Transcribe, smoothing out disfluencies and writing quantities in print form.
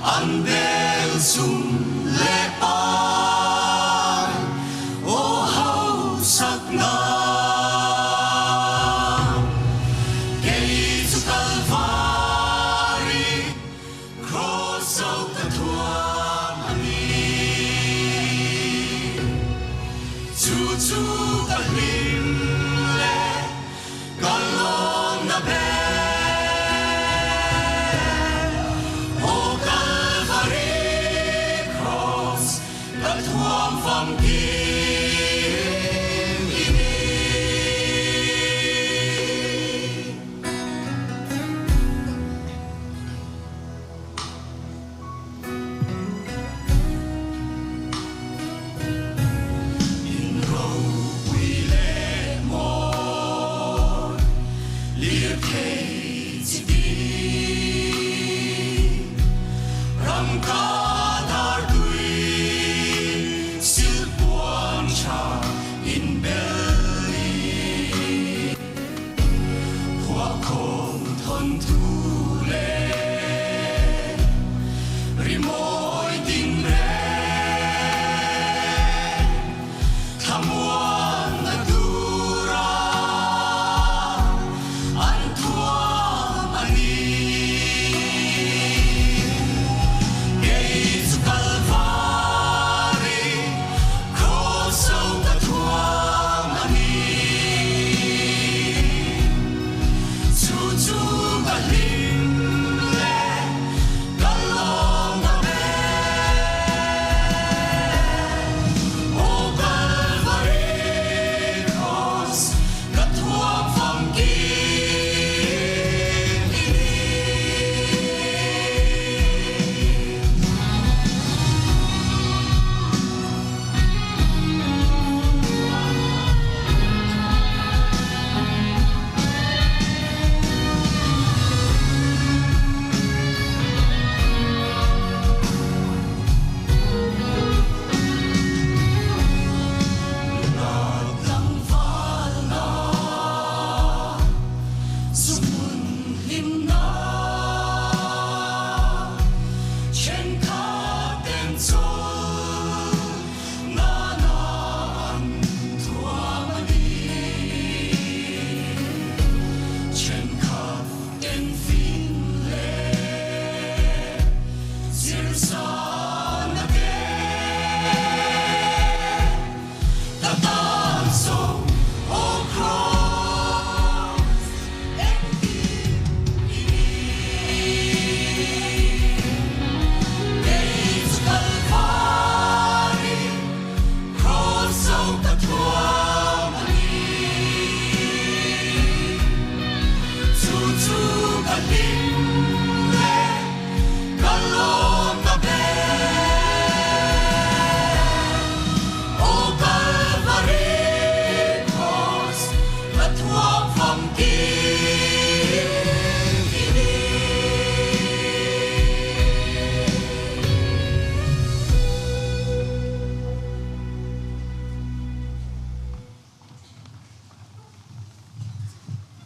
Andel sum lepan o hausak na kay su Calvary cross of the tuamani chu kalim le galong na be Tuam phong kim ini in râu quy lệ mòn lia kê chỉ đi ram ca in belly hoa không thon thu lệ rimoi tình re thamuan na dura an tuam ani Jesus Calvary cross of the Kalim